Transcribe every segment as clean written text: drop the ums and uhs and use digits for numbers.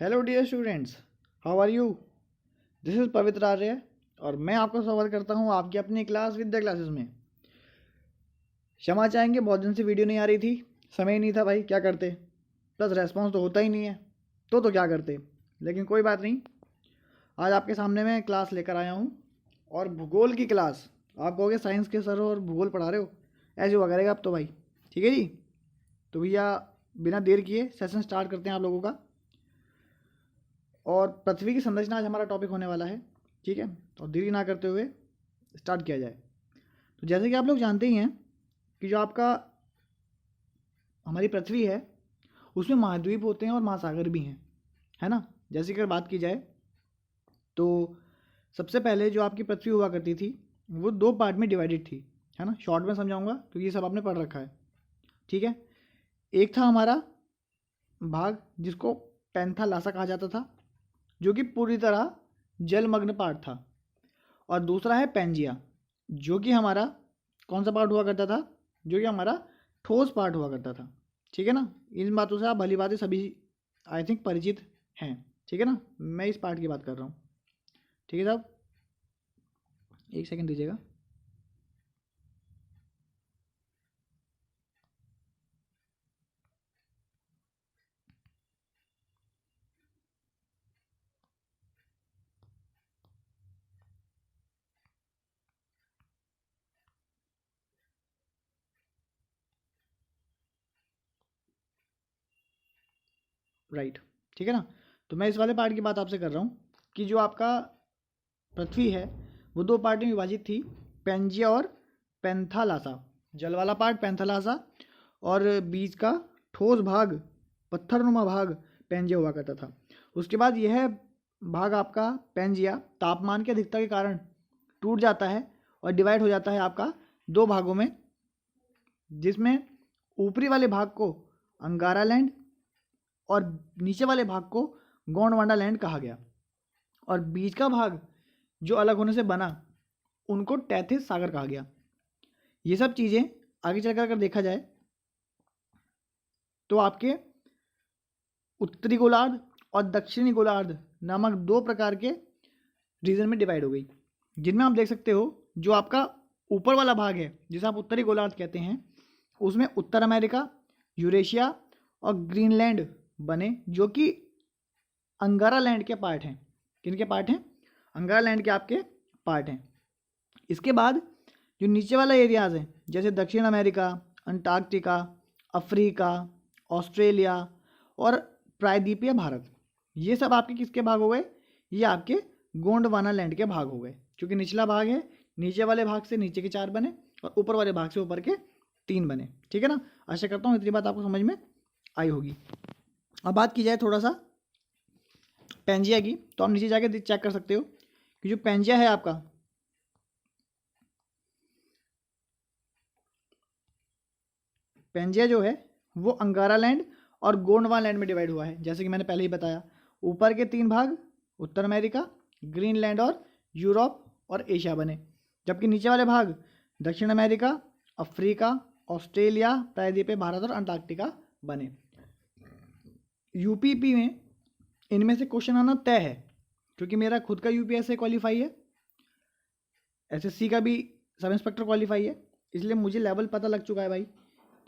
Hello dear students, how are you? This is Pavitra Arya और मैं आपका स्वागत करता हूं आपकी अपनी क्लास विद्या क्लासेस में। क्षमा चाहेंगे, बहुत दिन से वीडियो नहीं आ रही थी, समय नहीं था भाई, क्या करते। प्लस रेस्पॉन्स तो होता ही नहीं है, तो क्या करते। लेकिन कोई बात नहीं, आज आपके सामने मैं क्लास लेकर आया हूँ और भूगोल की क्लास। आप कहोगे साइंस के सर हो और भूगोल पढ़ा रहे हो, ऐसे हुआ करेगा अब तो भाई। ठीक है जी, तो भैया बिना देर किए सेशन स्टार्ट करते हैं आप लोगों का। और पृथ्वी की संरचना आज हमारा टॉपिक होने वाला है। ठीक है, तो देरी ना करते हुए स्टार्ट किया जाए। तो जैसे कि आप लोग जानते ही हैं कि जो आपका हमारी पृथ्वी है उसमें महाद्वीप होते हैं और महासागर भी हैं, है ना। जैसे कि अगर बात की जाए तो सबसे पहले जो आपकी पृथ्वी हुआ करती थी वो दो पार्ट में डिवाइडेड थी, है ना। शॉर्ट में समझाऊंगा क्योंकि ये सब आपने पढ़ रखा है। ठीक है, एक था हमारा भाग जिसको पैंथालासा कहा जाता था, जो कि पूरी तरह जलमग्न पार्ट था। और दूसरा है पेंजिया, जो कि हमारा कौन सा पार्ट हुआ करता था, जो कि हमारा ठोस पार्ट हुआ करता था। ठीक है ना, इन बातों से आप भली बातें सभी आई थिंक परिचित हैं। ठीक है ना, मैं इस पार्ट की बात कर रहा हूँ। ठीक है साहब, एक सेकंड दीजिएगा। राइट, ठीक है ना। तो मैं इस वाले पार्ट की बात आपसे कर रहा हूँ कि जो आपका पृथ्वी है वो दो पार्ट में विभाजित थी, पेंजिया और पैंथालासा। जल वाला पार्ट पैंथालासा और बीच का ठोस भाग, पत्थरनुमा भाग पेंजिया हुआ करता था। उसके बाद यह भाग आपका पेंजिया तापमान की अधिकता के कारण टूट जाता है और डिवाइड हो जाता है आपका दो भागों में, जिसमें ऊपरी वाले भाग को अंगारा लैंड और नीचे वाले भाग को गोंडवाना लैंड कहा गया। और बीच का भाग जो अलग होने से बना उनको टैथिस सागर कहा गया। ये सब चीज़ें आगे चलकर अगर देखा जाए तो आपके उत्तरी गोलार्ध और दक्षिणी गोलार्ध नामक दो प्रकार के रीजन में डिवाइड हो गई, जिनमें आप देख सकते हो जो आपका ऊपर वाला भाग है जिसे आप उत्तरी गोलार्ध कहते हैं, उसमें उत्तर अमेरिका, यूरेशिया और ग्रीनलैंड बने, जो कि अंगारा लैंड के पार्ट हैं। किनके पार्ट हैं? अंगारा लैंड के आपके पार्ट हैं। इसके बाद जो नीचे वाला एरियाज हैं जैसे दक्षिण अमेरिका, अंटार्कटिका, अफ्रीका, ऑस्ट्रेलिया और प्रायद्वीपीय भारत, ये सब आपके किसके भाग हो गए? ये आपके गोंडवाना लैंड के भाग हो गए। क्योंकि निचला भाग है, नीचे वाले भाग से नीचे के 4 बने और ऊपर वाले भाग से ऊपर के 3 बने। ठीक है ना, आशा करता हूँ इतनी बात आपको समझ में आई होगी। अब बात की जाए थोड़ा सा पेंजिया की, तो आप नीचे जाके चेक कर सकते हो कि जो पेंजिया है आपका, पेंजिया जो है वो अंगारा लैंड और गोंडवाना लैंड में डिवाइड हुआ है। जैसे कि मैंने पहले ही बताया, ऊपर के 3 भाग उत्तर अमेरिका, ग्रीनलैंड और यूरोप और एशिया बने, जबकि नीचे वाले भाग दक्षिण अमेरिका, अफ्रीका, ऑस्ट्रेलिया, प्रायद्वीपीय भारत और अंटार्कटिका बने। यूपीपी में इनमें से क्वेश्चन आना तय है, क्योंकि मेरा खुद का यूपीएससी क्वालिफाई है, एसएससी का भी सब इंस्पेक्टर क्वालिफाई है, इसलिए मुझे लेवल पता लग चुका है भाई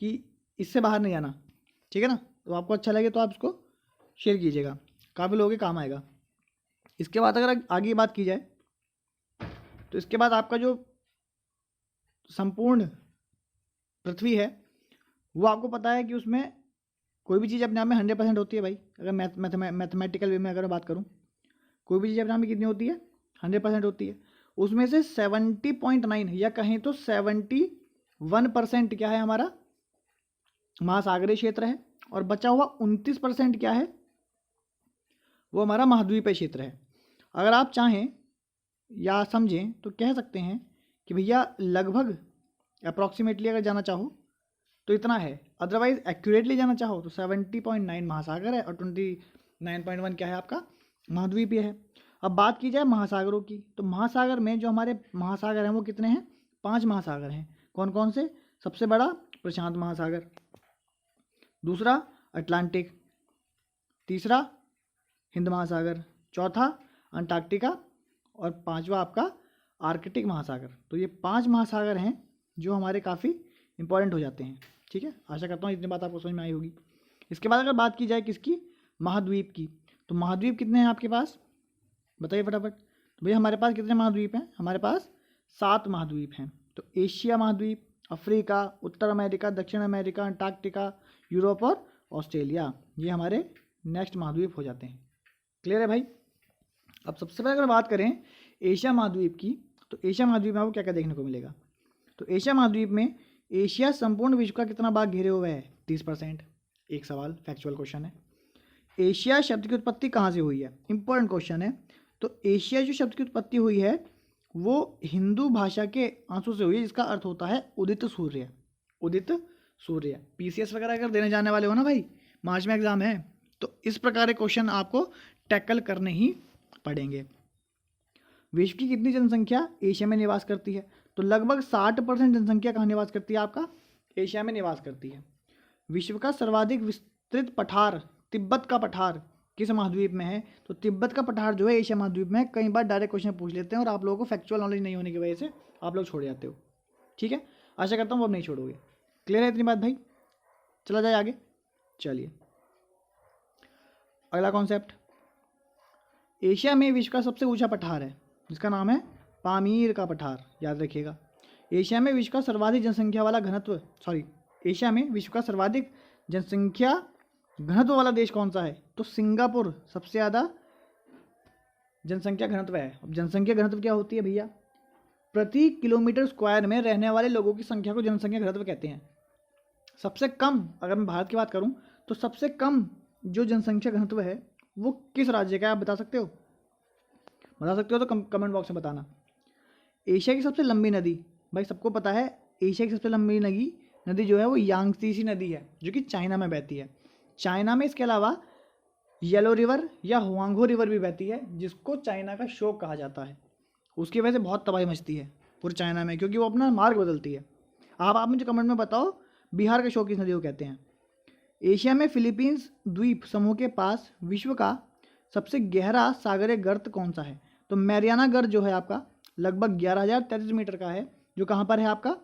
कि इससे बाहर नहीं आना। ठीक है ना, तो आपको अच्छा लगे तो आप इसको शेयर कीजिएगा, काफ़ी लोगों के काम आएगा। इसके बाद अगर आगे बात की जाए तो इसके बाद आपका जो संपूर्ण पृथ्वी है वो आपको पता है कि उसमें कोई भी चीज़ अपने आप में 100% होती है भाई। अगर मैथमेटिकल वे में अगर बात करूँ, कोई भी चीज़ अपने आप में कितनी होती है? 100% होती है। उसमें से 70.9 या कहें तो 71% क्या है? हमारा महासागरीय क्षेत्र है, और बचा हुआ 29% क्या है? वो हमारा महाद्वीपीय क्षेत्र है। अगर आप चाहें या समझें तो कह सकते हैं कि भैया लगभग अप्रॉक्सीमेटली अगर जाना चाहो तो इतना है, अदरवाइज एक्यूरेटली जाना चाहो तो 70.9 महासागर है और 29.1 क्या है आपका? महाद्वीपीय है। अब बात की जाए महासागरों की, तो महासागर में जो हमारे महासागर हैं वो कितने हैं? 5 महासागर हैं। कौन कौन से? सबसे बड़ा प्रशांत महासागर, दूसरा अटलांटिक, तीसरा हिंद महासागर, चौथा अंटार्कटिका और पांचवा आपका आर्कटिक महासागर। तो ये 5 महासागर हैं जो हमारे काफ़ी इंपॉर्टेंट हो जाते हैं। ठीक है, आशा करता हूँ इतनी बात आपको समझ में आई होगी। इसके बाद अगर बात की जाए किसकी, महाद्वीप की, तो महाद्वीप कितने हैं आपके पास, बताइए फटाफट। तो भैया हमारे पास कितने महाद्वीप हैं, हमारे पास 7 महाद्वीप हैं। तो एशिया महाद्वीप, अफ्रीका, उत्तर अमेरिका, दक्षिण अमेरिका, अंटार्कटिका, यूरोप और ऑस्ट्रेलिया, ये हमारे नेक्स्ट महाद्वीप हो जाते हैं। क्लियर है भाई। अब सबसे पहले अगर बात करें एशिया महाद्वीप की, तो एशिया महाद्वीप में आपको क्या क्या देखने को मिलेगा। तो एशिया महाद्वीप में एशिया संपूर्ण विश्व का कितना भाग घेरे हुए है, 30%। एक सवाल फैक्चुअल क्वेश्चन है। एशिया शब्द की उत्पत्ति कहाँ से हुई है, इंपॉर्टेंट क्वेश्चन है। तो एशिया जो शब्द की उत्पत्ति हुई है वो हिंदू भाषा के आंसू से हुई है, जिसका अर्थ होता है उदित सूर्य। उदित सूर्य, पीसीएस वगैरह अगर देने जाने वाले हो ना भाई, मार्च में एग्जाम है, तो इस प्रकार के क्वेश्चन आपको टैकल करने ही पड़ेंगे। विश्व की कितनी जनसंख्या एशिया में निवास करती है, तो लगभग 60% जनसंख्या कहाँ निवास करती है, आपका एशिया में निवास करती है। विश्व का सर्वाधिक विस्तृत पठार, तिब्बत का पठार किस महाद्वीप में है, तो तिब्बत का पठार जो है एशिया महाद्वीप में है। कई बार डायरेक्ट क्वेश्चन पूछ लेते हैं और आप लोगों को फैक्चुअल नॉलेज नहीं होने की वजह से आप लोग छोड़ जाते हो। ठीक है, आशा करता हूँ वो अब नहीं छोड़ोगे। क्लियर है इतनी बात भाई, चला जाए आगे। चलिए अगला कॉन्सेप्ट, एशिया में विश्व का सबसे ऊंचा पठार है जिसका नाम है पामीर का पठार, याद रखिएगा। एशिया में विश्व का सर्वाधिक जनसंख्या वाला घनत्व, एशिया में विश्व का सर्वाधिक जनसंख्या घनत्व वाला देश कौन सा है, तो सिंगापुर सबसे ज़्यादा जनसंख्या घनत्व है। अब जनसंख्या घनत्व क्या होती है भैया, प्रति किलोमीटर स्क्वायर में रहने वाले लोगों की संख्या को जनसंख्या घनत्व कहते हैं। सबसे कम, अगर मैं भारत की बात करूं तो सबसे कम जो जनसंख्या घनत्व है वो किस राज्य का है, आप बता सकते हो, बता सकते हो तो कमेंट बॉक्स में बताना। एशिया की सबसे लंबी नदी, भाई सबको पता है एशिया की सबसे लंबी नदी जो है वो यांगत्से नदी है, जो कि चाइना में बहती है। चाइना में इसके अलावा येलो रिवर या हुआंगहो रिवर भी बहती है, जिसको चाइना का शोक कहा जाता है। उसकी वजह से बहुत तबाही मचती है पूरे चाइना में, क्योंकि वो अपना मार्ग बदलती है। आप मुझे कमेंट में बताओ बिहार के शोक किस नदी को कहते हैं। एशिया में फिलीपींस द्वीप समूह के पास विश्व का सबसे गहरा सागरीय गर्त कौन सा है, तो मैरियाना गर्त जो है आपका लगभग 11,033 मीटर का है, जो कहाँ पर है आपका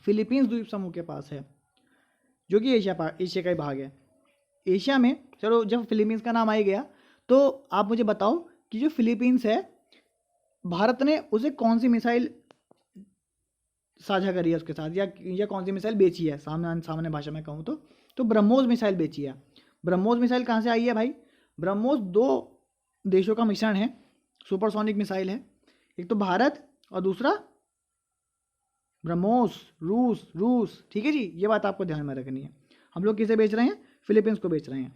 फिलीपींस द्वीप समूह के पास है, जो कि एशिया का ही भाग है। एशिया में, चलो जब फिलीपींस का नाम आ ही गया तो आप मुझे बताओ कि जो फिलीपींस है भारत ने उसे कौन सी मिसाइल साझा करी है उसके साथ, या कौन सी मिसाइल बेची है, सामान्य भाषा में कहूँ तो ब्रह्मोस मिसाइल बेची है। ब्रह्मोस मिसाइल कहाँ से आई है भाई, ब्रह्मोस 2 देशों का मिश्रण है, सुपरसोनिक मिसाइल है, एक तो भारत और दूसरा ब्रह्मोस रूस। ठीक है जी, ये बात आपको ध्यान में रखनी है। हम लोग किसे बेच रहे हैं, फिलीपींस को बेच रहे हैं।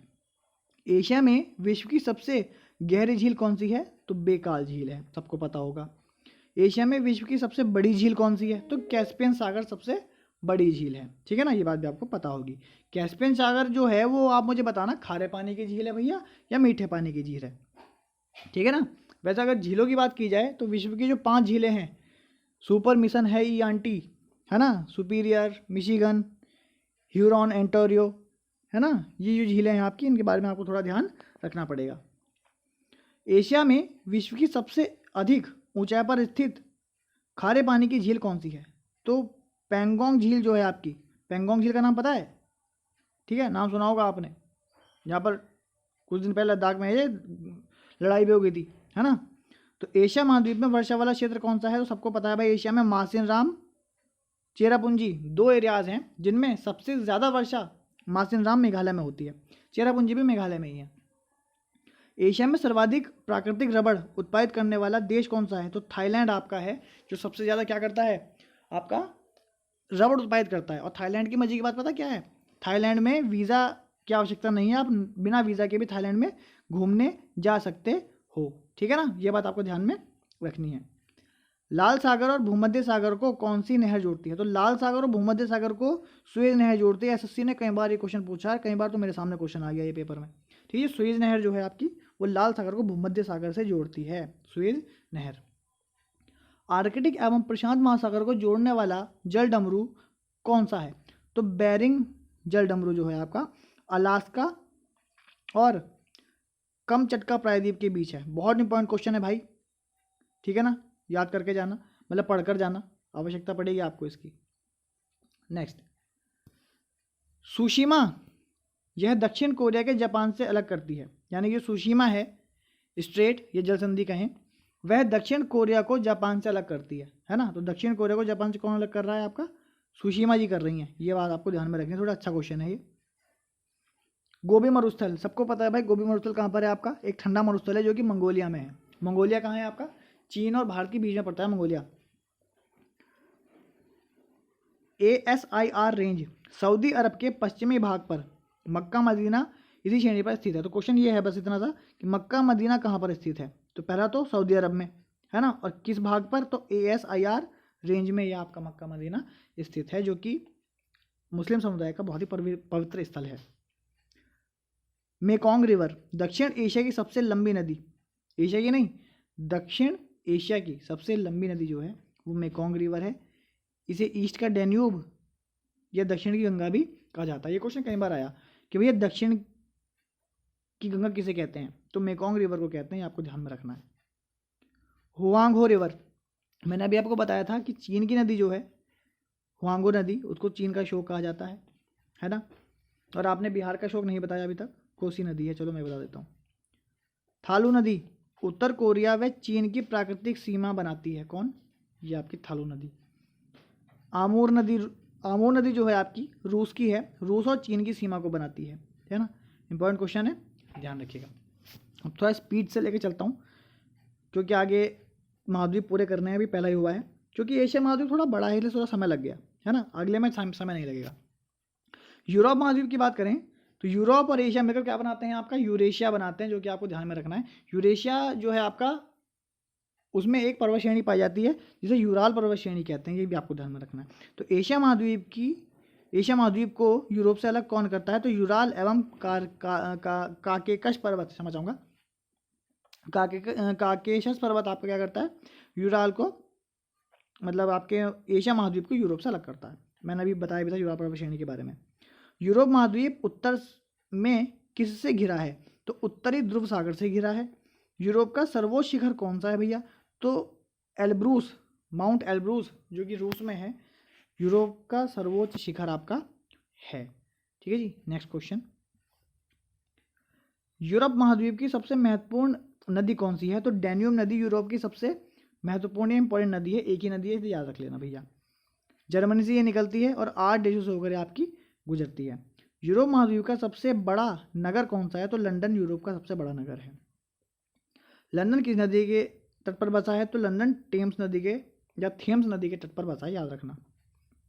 एशिया में विश्व की सबसे गहरी झील कौन सी है, तो बेकाल झील है, सबको पता होगा। एशिया में विश्व की सबसे बड़ी झील कौन सी है, तो कैस्पियन सागर सबसे बड़ी झील है। ठीक है ना, ये बात भी आपको पता होगी। कैस्पियन सागर जो है वो आप मुझे बताना खारे पानी की झील है भैया या मीठे पानी की झील है, ठीक है ना। वैसे अगर झीलों की बात की जाए तो विश्व की जो 5 झीलें हैं, सुपर मिशन है ईआंटी, है ना, सुपीरियर, मिशिगन, ह्यूरॉन, एंटोरियो, है ना, ये जो झीलें हैं आपकी, इनके बारे में आपको थोड़ा ध्यान रखना पड़ेगा। एशिया में विश्व की सबसे अधिक ऊंचाई पर स्थित खारे पानी की झील कौन सी है, तो पेंगोंग झील जो है आपकी, पेंगोंग झील का नाम पता है, ठीक है, नाम सुना होगा आपने, यहाँ पर कुछ दिन पहले लद्दाख में ये लड़ाई भी हो गई थी, है ना। तो एशिया महाद्वीप में वर्षा वाला क्षेत्र कौन सा है, तो सबको पता है भाई, एशिया में मासिनराम, चेरापूंजी 2 एरियाज हैं जिनमें सबसे ज़्यादा वर्षा मासिनराम मेघालय में होती है, चेरापूंजी भी मेघालय में ही है। एशिया में सर्वाधिक प्राकृतिक रबड़ उत्पादित करने वाला देश कौन सा है, तो थाईलैंड आपका है, जो सबसे ज़्यादा क्या करता है, आपका रबड़ उत्पादित करता है। और थाईलैंड की मजे की बात पता क्या है, थाईलैंड में वीज़ा की आवश्यकता नहीं है, आप बिना वीज़ा के भी थाईलैंड में घूमने जा सकते हो, ठीक है ना, ये बात आपको ध्यान में रखनी है। लाल सागर और भूमध्य सागर को कौन सी नहर जोड़ती है, तो लाल सागर और भूमध्य सागर को सुएज नहर जोड़ती है। एसएससी ने कई बार ये क्वेश्चन पूछा है, कई बार तो मेरे सामने क्वेश्चन आ गया ये पेपर में, ठीक है। सुएज नहर जो है आपकी वो लाल सागर को भूमध्य सागर से जोड़ती है, सुएज नहर। आर्कटिक एवं प्रशांत महासागर को जोड़ने वाला जल डमरू कौन सा है, तो बेरिंग जल डमरू जो है आपका अलास्का और कमचटका प्रायद्वीप के बीच है? बहुत इंपॉर्टेंट क्वेश्चन है भाई, ठीक है ना, याद करके जाना, मतलब पढ़कर जाना, आवश्यकता पड़ेगी आपको इसकी। नेक्स्ट, सुशीमा यह दक्षिण कोरिया के जापान से अलग करती है, यानी कि सुशीमा है स्ट्रेट, ये जल संधि कहें, वह दक्षिण कोरिया को जापान से अलग करती है ना। तो दक्षिण कोरिया को जापान से कौन अलग कर रहा है? आपका सुशीमा जी कर रही हैं, ये बात आपको ध्यान में रखनी है, थोड़ा अच्छा क्वेश्चन है ये। गोबी मरुस्थल सबको पता है भाई, गोबी मरुस्थल कहाँ पर है आपका? एक ठंडा मरुस्थल है जो कि मंगोलिया में है। मंगोलिया कहाँ है आपका? चीन और भारत के बीच में पड़ता है मंगोलिया। ASIR रेंज सऊदी अरब के पश्चिमी भाग पर मक्का मदीना इसी श्रेणी पर स्थित है। तो क्वेश्चन ये है बस इतना सा कि मक्का मदीना कहाँ पर स्थित है? तो पहला तो सऊदी अरब में है ना, और किस भाग पर? तो ASIR रेंज में यह आपका मक्का मदीना स्थित है, जो कि मुस्लिम समुदाय का बहुत ही पवित्र स्थल है। मेकोंग रिवर दक्षिण एशिया की सबसे लंबी नदी, एशिया की नहीं, दक्षिण एशिया की सबसे लंबी नदी जो है वो मेकोंग रिवर है। इसे ईस्ट का डैन्यूब या दक्षिण की गंगा भी कहा जाता है। ये क्वेश्चन कई बार आया कि भैया दक्षिण की गंगा किसे कहते हैं? तो मेकोंग रिवर को कहते हैं, आपको ध्यान में रखना है। हुआंगहो रिवर, मैंने अभी आपको बताया था कि चीन की नदी जो है हुआंगहो नदी, उसको चीन का शोक कहा जाता है ना। और आपने बिहार का शोक नहीं बताया अभी तक, कोसी नदी है, चलो मैं बता देता हूँ। थालू नदी उत्तर कोरिया व चीन की प्राकृतिक सीमा बनाती है। कौन? ये आपकी थालू नदी। आमूर नदी जो है आपकी रूस की है, रूस और चीन की सीमा को बनाती है ना। इंपॉर्टेंट क्वेश्चन है, ध्यान रखिएगा। अब थोड़ा स्पीड से लेके चलता हूँ क्योंकि आगे महाद्वीप पूरे करने हैं, अभी पहला ही हुआ है, क्योंकि एशिया महाद्वीप थोड़ा बड़ा है इसलिए थोड़ा समय लग गया है ना, अगले में समय नहीं लगेगा। यूरोप महाद्वीप की बात करें तो यूरोप और एशिया मिलकर क्या बनाते हैं? आपका यूरेशिया बनाते हैं, जो कि आपको ध्यान में रखना है। यूरेशिया जो है आपका, उसमें एक पर्वत श्रेणी पाई जाती है जिसे यूराल पर्वत श्रेणी कहते हैं, ये भी आपको ध्यान में रखना है। तो एशिया महाद्वीप को यूरोप से अलग कौन करता है? तो यूराल एवं काकेकश पर्वत, समझ आऊँगा, काकेशस पर्वत आपका क्या करता है? यूराल को, मतलब आपके एशिया महाद्वीप को यूरोप से अलग करता है। मैंने अभी बताया भी था यूराल पर्वत श्रेणी के बारे में। यूरोप महाद्वीप उत्तर में किससे घिरा है? तो उत्तरी ध्रुव सागर से घिरा है। यूरोप का सर्वोच्च शिखर कौन सा है भैया? तो एल्ब्रूस, माउंट एल्ब्रूस जो कि रूस में है, यूरोप का सर्वोच्च शिखर आपका है। ठीक है जी। नेक्स्ट क्वेश्चन, यूरोप महाद्वीप की सबसे महत्वपूर्ण नदी कौन सी है? तो डैन्यूब नदी यूरोप की सबसे महत्वपूर्ण इंपॉर्टेंट नदी है, एक ही नदी है, इसे याद रख लेना भैया। जर्मनी से ये निकलती है और 8 देशों से होकर आपकी गुजरती है। यूरोप महाद्वीप का सबसे बड़ा नगर कौन सा है? तो लंदन यूरोप का सबसे बड़ा नगर है। लंदन किस नदी के तट पर बसा है? तो लंदन टेम्स नदी के या थेम्स नदी के तट पर बसा है, याद रखना।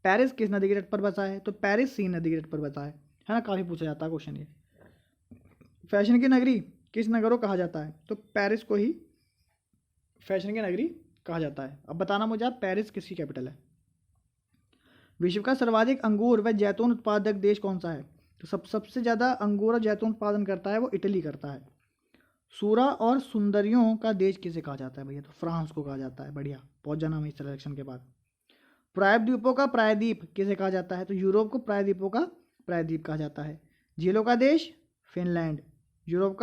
पेरिस किस नदी के तट पर बसा है? तो पेरिस सीन नदी के तट पर बसा है ना, काफ़ी पूछा जाता है क्वेश्चन ये। फैशन की नगरी किस नगर को कहा जाता है? तो पेरिस को ही फैशन की नगरी कहा जाता है। अब बताना मुझे आप, पेरिस किसकी कैपिटल है? विश्व का सर्वाधिक अंगूर व जैतून उत्पादक देश कौन सा है? तो सबसे ज़्यादा अंगूर और जैतून उत्पादन करता है वो इटली करता है। सूरा और सुंदरियों का देश किसे कहा जाता है भैया? तो फ्रांस को कहा जाता है। बढ़िया, पहुंच जाना मैं इस सिलेक्शन के बाद। प्रायद्वीपों का प्रायद्वीप किसे कहा जाता है? तो यूरोप को प्रायद्वीपों का प्रायद्वीप कहा जाता है। झीलों का देश फिनलैंड। यूरोप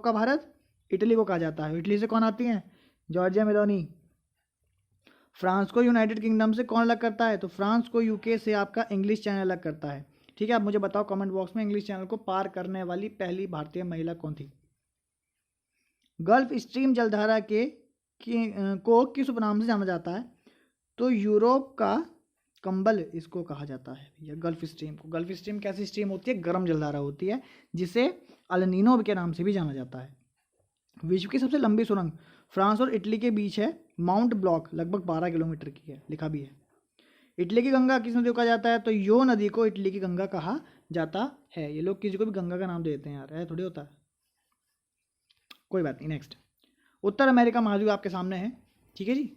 का भारत इटली को कहा जाता है। इटली से कौन आती है? Giorgia Meloni. फ्रांस को यूनाइटेड किंगडम से कौन अलग करता है? तो फ्रांस को यूके से आपका इंग्लिश चैनल अलग करता है। ठीक है, आप मुझे बताओ कमेंट बॉक्स में, इंग्लिश चैनल को पार करने वाली पहली भारतीय महिला कौन थी? गल्फ स्ट्रीम जलधारा को किस उपनाम से जाना जाता है? तो यूरोप का कंबल इसको कहा जाता है भैया, गल्फ स्ट्रीम को। गल्फ स्ट्रीम कैसी स्ट्रीम होती है? गर्म जलधारा होती है, जिसे अल-नीनो के नाम से भी जाना जाता है। विश्व की सबसे लंबी सुरंग फ्रांस और इटली के बीच है, माउंट ब्लॉक, लगभग 12 किलोमीटर की है, लिखा भी है। इटली की गंगा किस नदी को कहा जाता है? तो यो नदी को इटली की गंगा कहा जाता है। ये लोग किसी को भी गंगा का नाम दे देते हैं यार, ऐसा थोड़ी होता है, कोई बात नहीं। नेक्स्ट, उत्तर अमेरिका महाद्वीप आपके सामने है। ठीक है जी।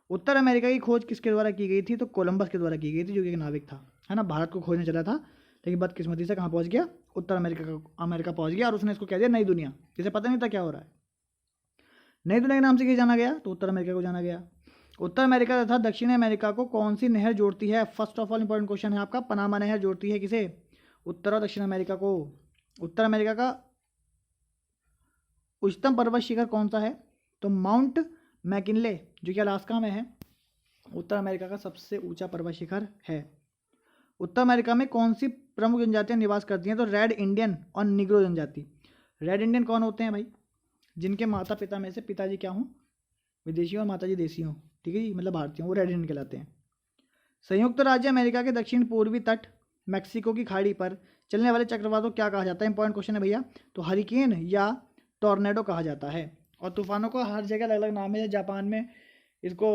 उत्तर अमेरिका की खोज किसके द्वारा की गई थी? तो कोलंबस के द्वारा की गई थी, जो कि एक नाविक था, है ना, भारत को खोजने चला था, लेकिन बदकिस्मती से कहाँ पहुँच गया? उत्तर अमेरिका पहुँच गया, और उसने इसको कह दिया नई दुनिया, जिसे पता नहीं था क्या हो रहा है। नई दुनिया के नाम से किसे जाना गया? तो उत्तर अमेरिका को जाना गया। उत्तर अमेरिका तथा दक्षिण अमेरिका को कौन सी नहर जोड़ती है? First of all important question है आपका, पनामा नहर जोड़ती है किसे? उत्तर और दक्षिण अमेरिका को। उत्तर अमेरिका का उच्चतम पर्वत शिखर कौन सा है? तो माउंट मैकिनले जो कि अलास्का में है, उत्तर अमेरिका का सबसे ऊंचा पर्वत शिखर है। उत्तर अमेरिका में कौन सी प्रमुख जनजातियां निवास करती हैं? तो रेड इंडियन और निग्रो जनजाति। रेड इंडियन कौन होते हैं भाई? जिनके माता पिता में से पिताजी क्या हों? विदेशी और माताजी देसी हों, ठीक है जी, मतलब भारतीय, वो रेड इंडियन कहलाते हैं। संयुक्त राज्य अमेरिका के दक्षिण पूर्वी तट मैक्सिको की खाड़ी पर चलने वाले चक्रवात को क्या कहा जाता है? इंपॉर्टेंट क्वेश्चन है भैया। तो हरिकेन या टॉर्नेडो कहा जाता है। और तूफानों को हर जगह अलग अलग नाम है। जापान में इसको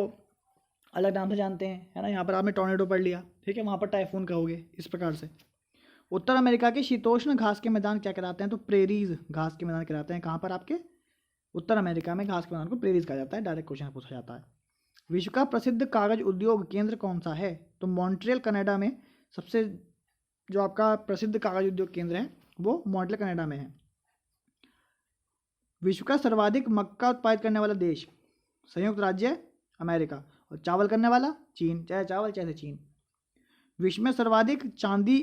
अलग नाम से जानते हैं, है ना। यहाँ पर आपने टॉर्नेडो पढ़ लिया, ठीक है, वहाँ पर टाइफून कहोगे, इस प्रकार से। उत्तर अमेरिका के शीतोष्ण घास के मैदान क्या कहलाते हैं? तो प्रेरीज घास के मैदान कहलाते हैं। कहाँ पर? आपके उत्तर अमेरिका में घास के मैदान को प्रेरीज कहा जाता है। डायरेक्ट क्वेश्चन पूछा जाता है। विश्व का प्रसिद्ध कागज उद्योग केंद्र कौन सा है? तो मॉन्ट्रियल कनाडा में सबसे जो आपका प्रसिद्ध कागज उद्योग केंद्र है वो मॉन्ट्रियल कनाडा में है। विश्व का सर्वाधिक मक्का उत्पादित करने वाला देश? संयुक्त राज्य अमेरिका। और चावल करने वाला? चीन। चाहे चावल चाहे चीन। विश्व में सर्वाधिक चांदी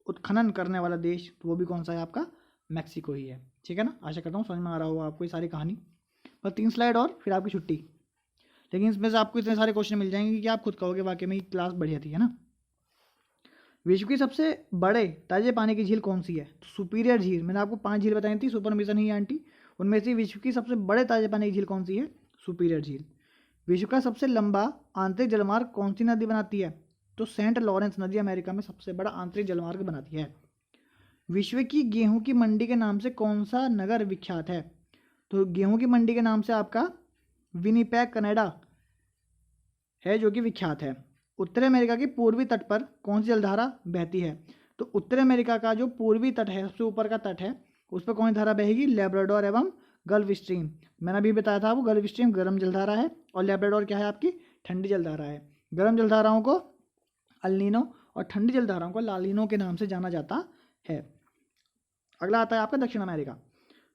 उत्खनन करने वाला देश? तो वो भी कौन सा है? आपका मैक्सिको ही है, ठीक है ना। आशा करता हूँ समझ में आ रहा होगा आपको ये सारी कहानी। बस 3 स्लाइड और फिर आपकी छुट्टी। लेकिन इसमें से आपको इतने सारे क्वेश्चन मिल जाएंगे कि आप खुद कहोगे वाकई में क्लास बढ़िया थी, है ना। विश्व की सबसे बड़े ताजे पानी की झील कौन सी है? तो सुपीरियर झील। मैंने आपको 5 झील बताई थी, सुपर मिशन ही आंटी। उनमें से विश्व की सबसे बड़े ताजे पानी की झील कौन सी है? सुपीरियर झील। विश्व का सबसे लंबा आंतरिक जलमार्ग कौन सी नदी बनाती है? तो सेंट लॉरेंस नदी अमेरिका में सबसे बड़ा आंतरिक जलमार्ग बनाती है। विश्व की गेहूं की मंडी के नाम से कौन सा नगर विख्यात है? तो गेहूं की मंडी के नाम से आपका विनिपेग कनाडा है जो कि विख्यात है। उत्तरी अमेरिका के पूर्वी तट पर कौन सी जलधारा बहती है? तो उत्तरी अमेरिका का जो पूर्वी तट है, सबसे ऊपर का तट है, उस पर कौन सी धारा बहेगी? लेब्राडोर एवं गल्फ स्ट्रीम। मैंने अभी बताया था, वो गल्फ स्ट्रीम गर्म जलधारा है और लेब्राडोर क्या है? आपकी ठंडी जलधारा है। गर्म जलधाराओं को अल्नीनो और ठंडी जलधाराओं को लालिनो के नाम से जाना जाता है। अगला आता है आपका दक्षिण अमेरिका।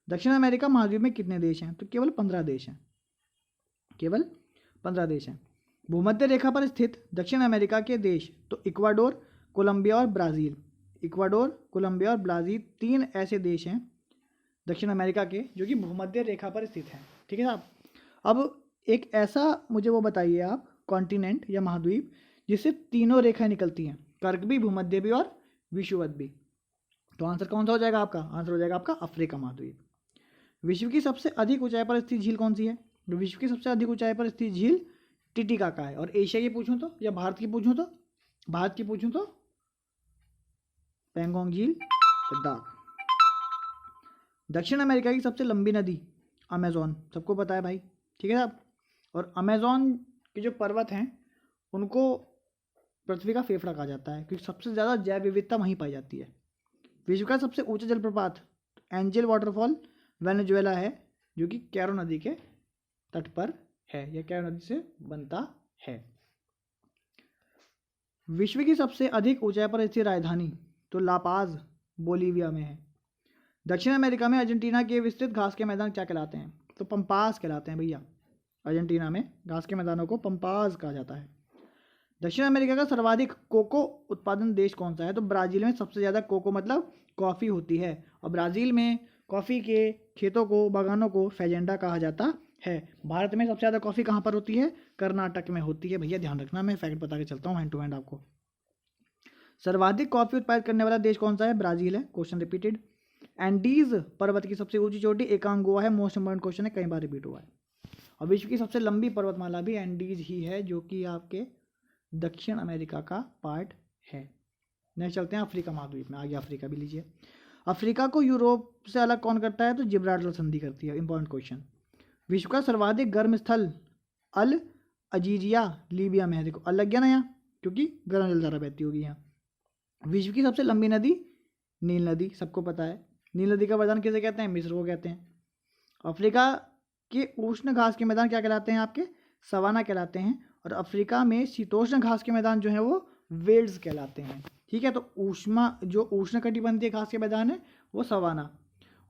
दक्षिण अमेरिका महाद्वीप में कितने देश हैं? तो केवल 15 देश हैं, केवल 15 देश हैं। भूमध्य रेखा पर स्थित दक्षिण अमेरिका के देश? तो इक्वाडोर, कोलंबिया और ब्राज़ील। इक्वाडोर, कोलंबिया और ब्राज़ील 3 ऐसे देश हैं दक्षिण अमेरिका के जो कि भूमध्य रेखा पर स्थित हैं, ठीक है साहब। अब एक ऐसा मुझे वो बताइए आप कॉन्टिनेंट या महाद्वीप जिससे तीनों रेखाएं निकलती हैं, कर्क भी, भूमध्य भी और विषुवत भी। तो आंसर कौन सा हो जाएगा आपका? आंसर हो जाएगा आपका अफ्रीका महाद्वीप। विश्व की सबसे अधिक ऊंचाई पर स्थित झील कौन सी है? तो विश्व की सबसे अधिक ऊंचाई पर स्थित झील टिटिकाका है। और एशिया की पूछूं तो, या भारत की पूछूं तो, भारत की पूछूं तो पेंगोंग झील, लद्दाख। दक्षिण अमेरिका की सबसे लंबी नदी अमेजोन, सबको पता है भाई, ठीक है साहब। और अमेजोन के जो पर्वत हैं उनको पृथ्वी का फेफड़ा कहा जाता है क्योंकि सबसे ज़्यादा जैव विविधता वहीं पाई जाती है। विश्व का सबसे ऊंचा जलप्रपात एंजल वाटरफॉल वेनेजुएला है जो कि कैरो नदी के तट पर है, या कैरो नदी से बनता है। विश्व की सबसे अधिक ऊंचाई पर स्थित राजधानी? तो लापाज बोलीविया में है। दक्षिण अमेरिका में अर्जेंटीना के विस्तृत घास के मैदान क्या कहलाते हैं? तो पंपास कहलाते हैं भैया। अर्जेंटीना में घास के मैदानों को पंपास कहा जाता है। दक्षिण अमेरिका का सर्वाधिक कोको उत्पादन देश कौन सा है? तो ब्राज़ील में सबसे ज़्यादा कोको मतलब कॉफ़ी होती है। और ब्राज़ील में कॉफ़ी के खेतों को, बागानों को फेजेंडा कहा जाता है। भारत में सबसे ज़्यादा कॉफ़ी कहाँ पर होती है? कर्नाटक में होती है भैया, ध्यान रखना, मैं फैक्ट बता के चलता हूँ हैंड टू हैंड आपको। सर्वाधिक कॉफ़ी उत्पादित करने वाला देश कौन सा है? ब्राज़ील है। Question repeated. एंडीज पर्वत की सबसे ऊंची चोटी एकांगुआ है। मोस्ट इंपॉर्टेंट क्वेश्चन है, कई बार रिपीट हुआ है। और विश्व की सबसे लंबी पर्वतमाला भी एंडीज ही है जो कि आपके दक्षिण अमेरिका का पार्ट है। नेक्स्ट चलते हैं अफ्रीका महाद्वीप में। आगे अफ्रीका भी लीजिए। अफ्रीका को यूरोप से अलग कौन करता है? तो जिब्राल्टर संधि करती है। Important question. विश्व का सर्वाधिक गर्म स्थल अल अजीजिया लीबिया में है। देखो अलग गया ना यहाँ, क्योंकि गर्म जलधारा बहती होगी यहाँ। विश्व की सबसे लंबी नदी नील नदी, सबको पता है। नील नदी का मैदान किसे कहते हैं? मिस्र को कहते हैं। अफ्रीका के उष्ण घास के मैदान क्या कहलाते हैं? आपके सवाना कहलाते हैं। और अफ्रीका में शीतोष्ण घास के मैदान जो है वो वेल्ड्स कहलाते हैं, ठीक है। तो जो उष्ण कटिबंधीय घास के मैदान है वो सवाना,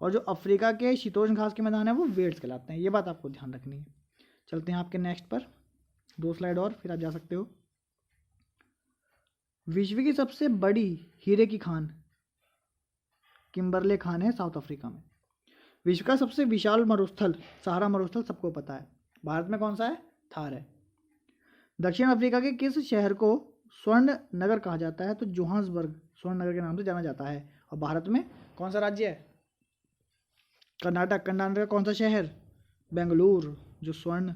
और जो अफ्रीका के शीतोष्ण घास के मैदान है वो वेल्ड्स कहलाते हैं। ये बात आपको ध्यान रखनी है। चलते हैं आपके नेक्स्ट पर, 2 स्लाइड और फिर आप जा सकते हो। विश्व की सबसे बड़ी हीरे की खान किम्बरले खान है साउथ अफ्रीका में। विश्व का सबसे विशाल मरुस्थल, सहारा मरुस्थल सबको पता है। भारत में कौन सा है? थार है। दक्षिण अफ्रीका के किस शहर को स्वर्ण नगर कहा जाता है? तो जोहान्सबर्ग स्वर्ण नगर के नाम से जाना जाता है। और भारत में कौन सा राज्य है? कर्नाटक। कर्नाटक का कौन सा शहर? बेंगलुरु, जो स्वर्ण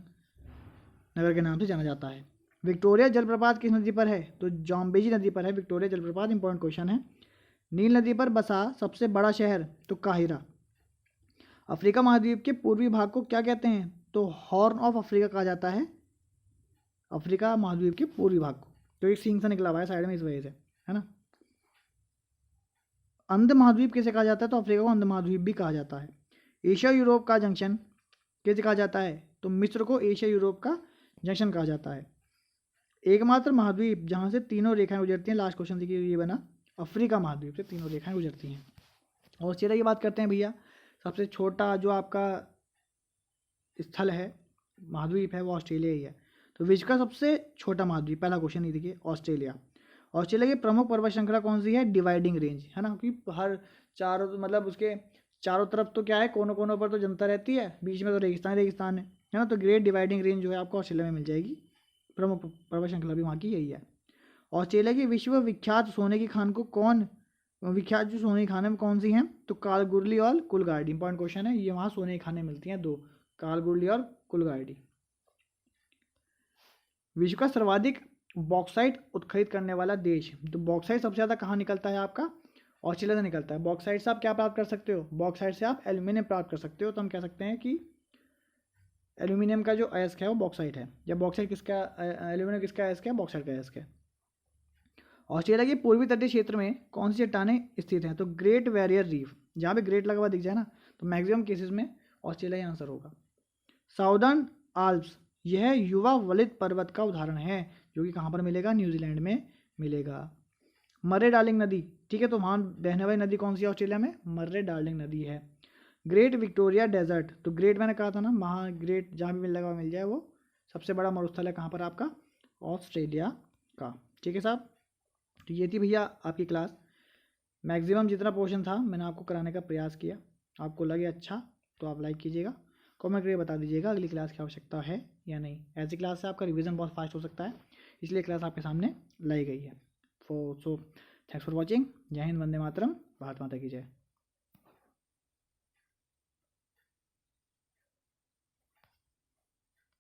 नगर के नाम से जाना जाता है। विक्टोरिया जलप्रपात किस नदी पर है? तो जाम्बेजी नदी पर है विक्टोरिया जलप्रपात। इंपॉर्टेंट क्वेश्चन है। नील नदी पर बसा सबसे बड़ा शहर? तो काहिरा। अफ्रीका महाद्वीप के पूर्वी भाग को क्या कहते हैं? तो हॉर्न ऑफ अफ्रीका कहा जाता है अफ्रीका महाद्वीप के पूर्वी भाग को। तो एक सींग सा निकला हुआ है साइड में, इस वजह से, है ना। अंध महाद्वीप किसे कहा जाता है? तो अफ्रीका को अंध महाद्वीप भी कहा जाता है। एशिया यूरोप का जंक्शन किसे कहा जाता है? तो मिस्र को एशिया यूरोप का जंक्शन कहा जाता है। एकमात्र महाद्वीप जहाँ से तीनों रेखाएं गुजरती हैं, लास्ट क्वेश्चन देखिए ये बना, अफ्रीका महाद्वीप से तीनों रेखाएं गुजरती हैं। ऑस्ट्रेलिया की बात करते हैं भैया। सबसे छोटा जो आपका स्थल है, महाद्वीप है, वो ऑस्ट्रेलिया ही है। तो विश्व का सबसे छोटा महाद्वीप, पहला क्वेश्चन ये देखिए, ऑस्ट्रेलिया। ऑस्ट्रेलिया की प्रमुख पर्वत श्रृंखला कौन सी है? डिवाइडिंग रेंज, है ना, क्योंकि हर चारों मतलब उसके चारों तरफ तो क्या है, कोनों कोनों पर तो जनता रहती है, बीच में तो रेगिस्तान रेगिस्तान है ना। तो ग्रेट डिवाइडिंग रेंज जो है आपको ऑस्ट्रेलिया में मिल जाएगी। प्रमुख पर्वत श्रृंखला भी वहाँ की यही है। ऑस्ट्रेलिया की विश्व विख्यात सोने की खान को कौन, विख्यात जो सोने की खाने में कौन सी हैं? तो कालगुरली और कुलगार्डी। इंपॉर्टेंट क्वेश्चन है ये, वहाँ सोने की खाने मिलती हैं दो, कालगुरली और कुलगार्डी। विश्व का सर्वाधिक बॉक्साइट उत्खनन करने वाला देश? तो बॉक्साइट सबसे ज़्यादा कहाँ निकलता है आपका? ऑस्ट्रेलिया से निकलता है। बॉक्साइट से आप क्या प्राप्त कर सकते हो? बॉक्साइट से आप एल्यूमिनियम प्राप्त कर सकते हो। तो हम कह सकते हैं कि एल्यूमिनियम का जो अयस्क है वो बॉक्साइट है। जब बॉक्साइट किसका, एल्यूमिनियम किसका अयस्क है? बॉक्साइट का अयस्क है। ऑस्ट्रेलिया के पूर्वी तटीय क्षेत्र में कौन सी चट्टानें स्थित हैं? तो ग्रेट बैरियर रीफ। जहाँ पे ग्रेट लगा हुआ दिख जाए ना, तो मैक्सिमम केसेस में ऑस्ट्रेलिया ही आंसर होगा। साउदर्न आल्प्स, यह युवा वलित पर्वत का उदाहरण है, जो कि कहाँ पर मिलेगा? न्यूजीलैंड में मिलेगा। मर्रे डार्लिंग नदी, ठीक है, तो वहाँ बहने वाली नदी कौन सी है ऑस्ट्रेलिया में? मर्रे डार्लिंग नदी है। ग्रेट विक्टोरिया डेजर्ट, तो ग्रेट मैंने कहा था ना, वहाँ ग्रेट जहाँ भी मिल लगा मिल जाए, वो सबसे बड़ा मरुस्थल है कहाँ पर आपका? ऑस्ट्रेलिया का। ठीक है साहब, तो ये थी भैया आपकी क्लास। मैक्सिमम जितना पोर्शन था मैंने आपको कराने का प्रयास किया। आपको लगे अच्छा तो आप लाइक कीजिएगा, कमेंट करके बता दीजिएगा अगली क्लास की आवश्यकता है या नहीं। ऐसी क्लास से आपका रिवीजन बहुत फास्ट हो सकता है, इसलिए क्लास आपके सामने लाई गई है। So thanks for watching. जय हिंद, वंदे मातरम, भारत माता की जय।